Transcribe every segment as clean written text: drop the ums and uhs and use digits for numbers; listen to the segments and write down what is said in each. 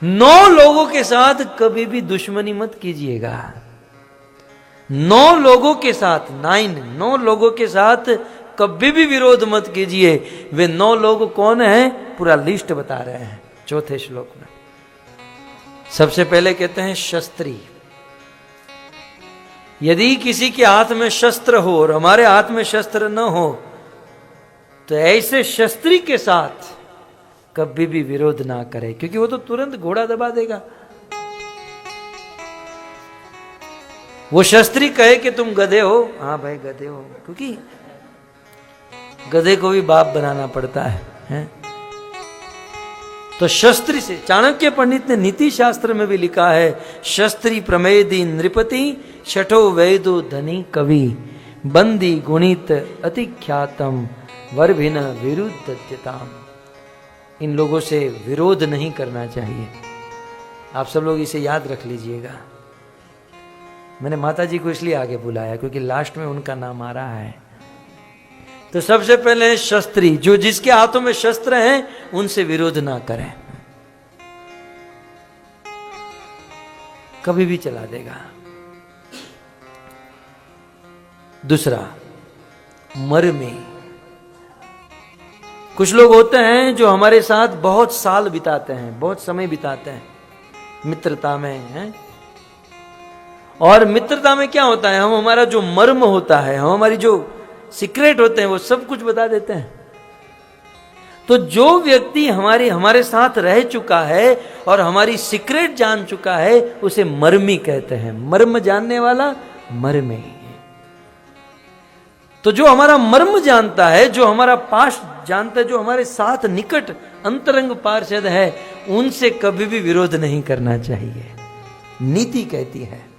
9 लोगों के साथ कभी भी दुश्मनी मत कीजिएगा। 9 लोगों के साथ 9 लोगों के साथ कभी भी विरोध मत कीजिए। वे 9 लोग कौन हैं? पूरा लिस्ट बता रहे हैं 4थे श्लोक में। सबसे पहले कहते हैं शस्त्री। यदि किसी के हाथ में शस्त्र हो और हमारे हाथ में शस्त्र न हो तो ऐसे शस्त्री के साथ कभी भी विरोध ना करें, क्योंकि वो तो तुरंत घोड़ा दबा देगा। वो शस्त्री कहे कि तुम गधे हो, हाँ भाई गधे हो, क्योंकि गधे को भी बाप बनाना पड़ता है? तो शस्त्री से, चाणक्य पंडित ने नीति शास्त्र में भी लिखा है, शस्त्री प्रमेदी नृपति शठो वैदो धनी कवि बंदी गुणित अति ख्यातम वर्भिन विरुद्धत्यताम। इन लोगों से विरोध नहीं करना चाहिए। आप सब लोग इसे याद रख लीजिएगा। मैंने माता जी को इसलिए आगे बुलाया क्योंकि लास्ट में उनका नाम आ रहा है। तो सबसे पहले शस्त्री, जो जिसके हाथों में शस्त्र हैं उनसे विरोध ना करें, कभी भी चला देगा। दूसरा, मर्मी। कुछ लोग होते हैं जो हमारे साथ बहुत साल बिताते हैं, बहुत समय बिताते हैं मित्रता में हैं। और मित्रता में क्या होता है, हम हमारा जो मर्म होता है, हम हमारी जो सीक्रेट होते हैं वो सब कुछ बता देते हैं। तो जो व्यक्ति हमारे साथ रह चुका है और हमारी सीक्रेट जान चुका है उसे मर्मी कहते हैं। मर्म जानने वाला मर्मी। तो जो हमारा मर्म जानता है, जो हमारा पास्ट जानता है, जो हमारे साथ निकट अंतरंग पार्षद है, उनसे कभी भी विरोध नहीं करना चाहिए, नीति कहती है।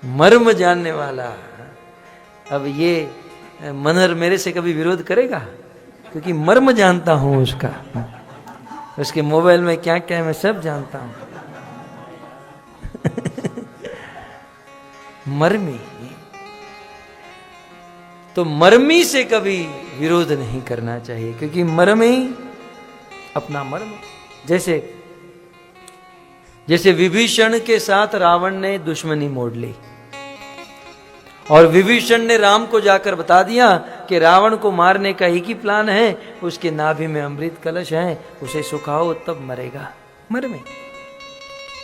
मर्म जानने वाला। अब ये मनहर मेरे से कभी विरोध करेगा क्योंकि मर्म जानता हूं उसका, उसके मोबाइल में क्या क्या है मैं सब जानता हूं। मर्मी। तो मर्मी से कभी विरोध नहीं करना चाहिए क्योंकि मर्मी अपना मर्म। जैसे विभीषण के साथ रावण ने दुश्मनी मोड़ ली और विभीषण ने राम को जाकर बता दिया कि रावण को मारने का एक ही प्लान है, उसके नाभि में अमृत कलश है, उसे सुखाओ तब मरेगा। मर्मी।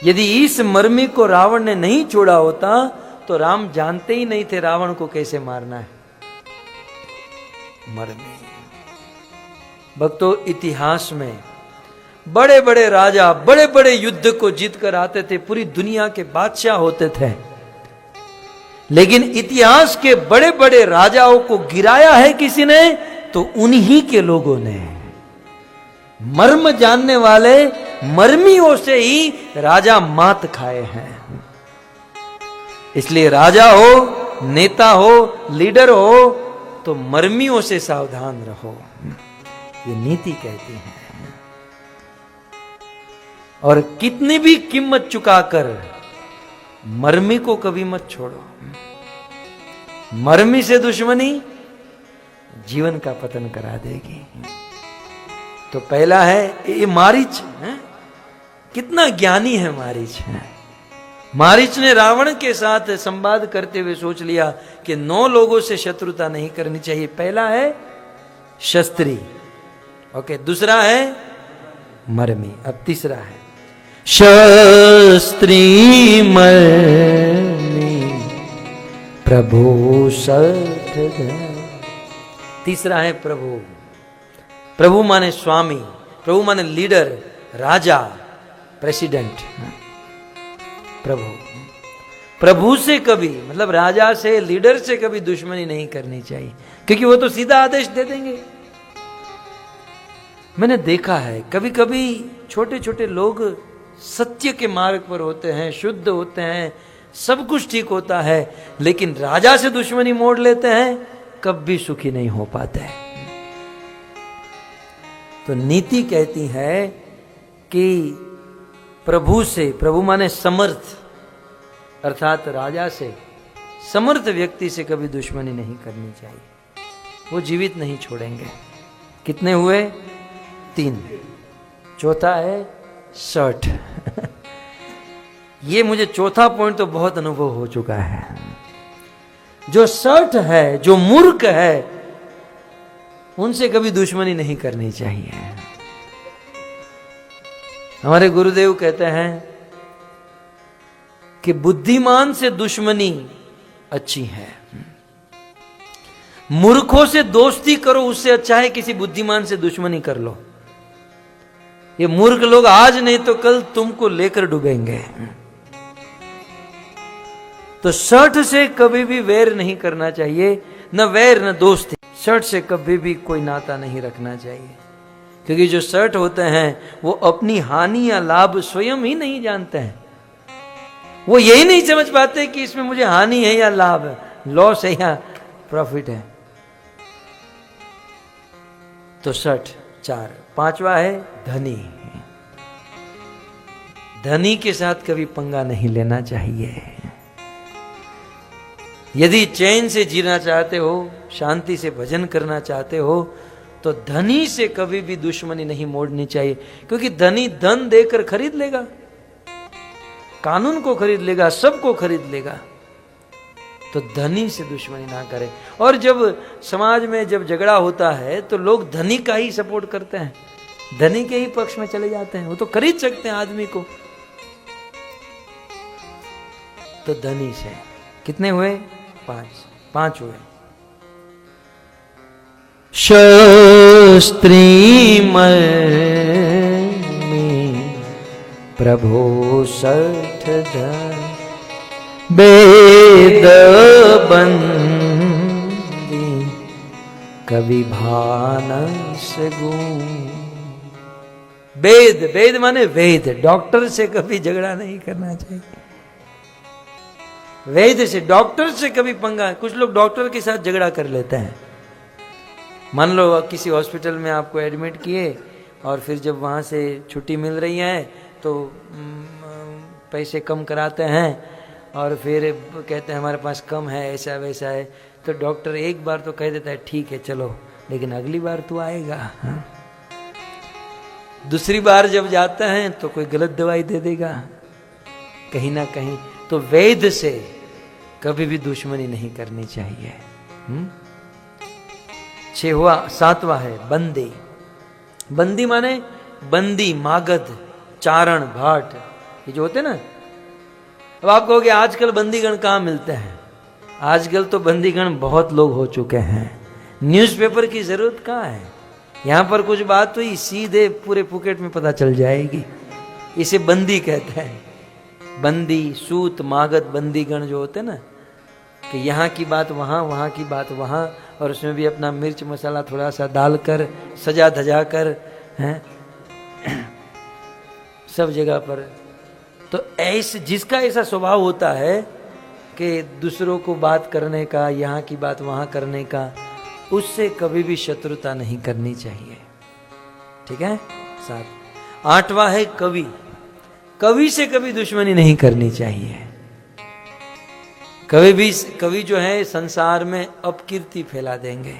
यदि इस मर्मी को रावण ने नहीं छोड़ा होता तो राम जानते ही नहीं थे रावण को कैसे मारना है। मर्मी। भक्तों, इतिहास में बड़े बड़े राजा बड़े बड़े युद्ध को जीत कर आते थे, पूरी दुनिया के बादशाह होते थे, लेकिन इतिहास के बड़े बड़े राजाओं को गिराया है किसी ने तो उन्हीं के लोगों ने। मर्म जानने वाले मर्मियों से ही राजा मात खाए हैं। इसलिए राजा हो, नेता हो, लीडर हो तो मर्मियों से सावधान रहो, ये नीति कहती है। और कितनी भी कीमत चुकाकर मर्मी को कभी मत छोड़ो। मर्मी से दुश्मनी जीवन का पतन करा देगी। तो पहला है ये मारीच है? कितना ज्ञानी है मारीच है। मारीच ने रावण के साथ संवाद करते हुए सोच लिया कि 9 लोगों से शत्रुता नहीं करनी चाहिए। पहला है शस्त्री, ओके, दूसरा है मर्मी, अब तीसरा है शस्त्री मर्मी प्रभु सठ। तीसरा है प्रभु। प्रभु माने स्वामी, प्रभु माने लीडर, राजा, प्रेसिडेंट। प्रभु, प्रभु से कभी मतलब राजा से, लीडर से कभी दुश्मनी नहीं करनी चाहिए क्योंकि वो तो सीधा आदेश दे देंगे। मैंने देखा है कभी कभी छोटे छोटे लोग सत्य के मार्ग पर होते हैं, शुद्ध होते हैं, सब कुछ ठीक होता है, लेकिन राजा से दुश्मनी मोड़ लेते हैं, कभी सुखी नहीं हो पाते। तो नीति कहती है कि प्रभु से, प्रभु माने समर्थ, अर्थात राजा से, समर्थ व्यक्ति से कभी दुश्मनी नहीं करनी चाहिए। वो जीवित नहीं छोड़ेंगे। कितने हुए? 3। चौथा है शर्ट। ये मुझे चौथा पॉइंट तो बहुत अनुभव हो चुका है। जो शर्ट है, जो मूर्ख है, उनसे कभी दुश्मनी नहीं करनी चाहिए। हमारे गुरुदेव कहते हैं कि बुद्धिमान से दुश्मनी अच्छी है, मूर्खों से दोस्ती करो उससे अच्छा है किसी बुद्धिमान से दुश्मनी कर लो। ये मूर्ख लोग आज नहीं तो कल तुमको लेकर डूबेंगे। तो शर्ट से कभी भी वैर नहीं करना चाहिए, न वैर न दोस्ती। शर्ट से कभी भी कोई नाता नहीं रखना चाहिए, क्योंकि जो शर्ट होते हैं वो अपनी हानि या लाभ स्वयं ही नहीं जानते हैं। वो यही नहीं समझ पाते कि इसमें मुझे हानि है या लाभ है, लॉस है या प्रॉफिट है। तो शर्ट 4। 5वां है धनी। धनी के साथ कभी पंगा नहीं लेना चाहिए। यदि चैन से जीना चाहते हो, शांति से भजन करना चाहते हो, तो धनी से कभी भी दुश्मनी नहीं मोड़नी चाहिए, क्योंकि धनी धन देकर खरीद लेगा, कानून को खरीद लेगा, सबको खरीद लेगा। तो धनी से दुश्मनी ना करें। और जब समाज में जब झगड़ा होता है तो लोग धनी का ही सपोर्ट करते हैं, धनी के ही पक्ष में चले जाते हैं। वो तो खरीद सकते हैं आदमी को। तो धनी से कितने हुए? 5 हुए। शस्त्री में प्रभु 60 धन, वेद बंदी कवि भानस गुण। वेद, वेद माने वेद, डॉक्टर से कभी झगड़ा नहीं करना चाहिए। वेद से, डॉक्टर से कभी पंगा। कुछ लोग डॉक्टर के साथ झगड़ा कर लेते हैं। मान लो किसी हॉस्पिटल में आपको एडमिट किए और फिर जब वहाँ से छुट्टी मिल रही है तो पैसे कम कराते हैं और फिर कहते हैं हमारे पास कम है, ऐसा वैसा है। तो डॉक्टर एक बार तो कह देता है ठीक है चलो, लेकिन अगली बार तू आएगा। हाँ? दूसरी बार जब जाते हैं तो कोई गलत दवाई दे देगा कहीं ना कहीं। तो वेद से कभी भी दुश्मनी नहीं करनी चाहिए। 7वां है बंदी। बंदी माने बंदी, मागध, चारण, भाट, ये जो होते ना। अब आप कहोगे आजकल बंदीगण कहाँ मिलते हैं? आजकल तो बंदीगण बहुत लोग हो चुके हैं, न्यूज़पेपर की जरूरत कहाँ है। यहां पर कुछ बात हुई सीधे पूरे पुकेट में पता चल जाएगी। इसे बंदी कहते हैं। बंदी, सूत, मागध, बंदीगण जो होते ना, कि यहाँ की बात वहाँ, वहाँ की बात वहाँ, और उसमें भी अपना मिर्च मसाला थोड़ा सा डालकर सजा धजा कर हैं सब जगह पर। तो ऐसे जिसका ऐसा स्वभाव होता है कि दूसरों को बात करने का, यहाँ की बात वहाँ करने का, उससे कभी भी शत्रुता नहीं करनी चाहिए। ठीक है। 7। 8वां है कवि। कवि से कभी दुश्मनी नहीं करनी चाहिए। कवि जो है संसार में अपकीर्ति फैला देंगे।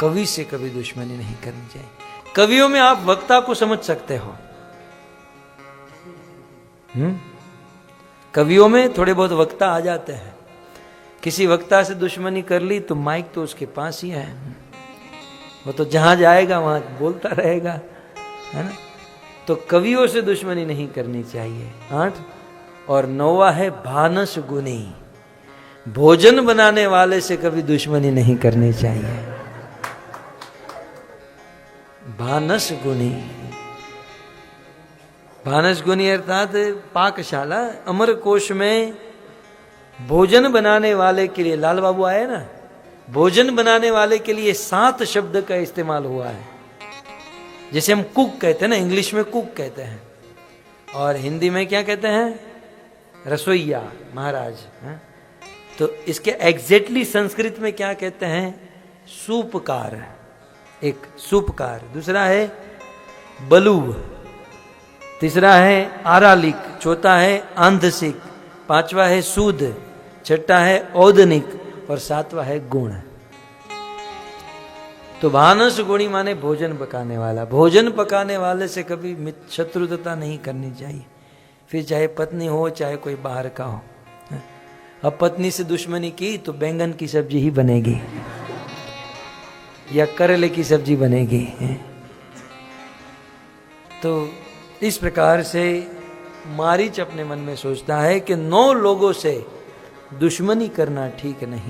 कवि से कभी दुश्मनी नहीं करनी चाहिए। कवियों में आप वक्ता को समझ सकते हो। कवियों में थोड़े बहुत वक्ता आ जाते हैं। किसी वक्ता से दुश्मनी कर ली तो माइक तो उसके पास ही है, वो तो जहां जाएगा वहां बोलता रहेगा, है ना। तो कवियों से दुश्मनी नहीं करनी चाहिए। 8 और 9वां है भानस गुनी। भोजन बनाने वाले से कभी दुश्मनी नहीं करनी चाहिए। भानस गुनी, भानस गुनी अर्थात पाकशाला। अमर कोश में भोजन बनाने वाले के लिए, लाल बाबू आए ना, भोजन बनाने वाले के लिए 7 शब्द का इस्तेमाल हुआ है। जैसे हम कुक कहते हैं ना, इंग्लिश में कुक कहते हैं, और हिंदी में क्या कहते हैं? रसोइया, महाराज। तो इसके एग्जैक्टली संस्कृत में क्या कहते हैं? सूपकार। एक सूपकार, दूसरा है बलू, तीसरा है आरालिक, चौथा है आंधसिक, 5वां है सूद, 6वां है औदनिक और 7वां है गुण। तो तो भानस गुणी माने भोजन पकाने वाला। भोजन पकाने वाले से कभी शत्रुता नहीं करनी चाहिए, फिर चाहे पत्नी हो चाहे कोई बाहर का हो। अब पत्नी से दुश्मनी की तो बैंगन की सब्जी ही बनेगी या करेले की सब्जी बनेगी। तो इस प्रकार से मारीच अपने मन में सोचता है कि 9 लोगों से दुश्मनी करना ठीक नहीं।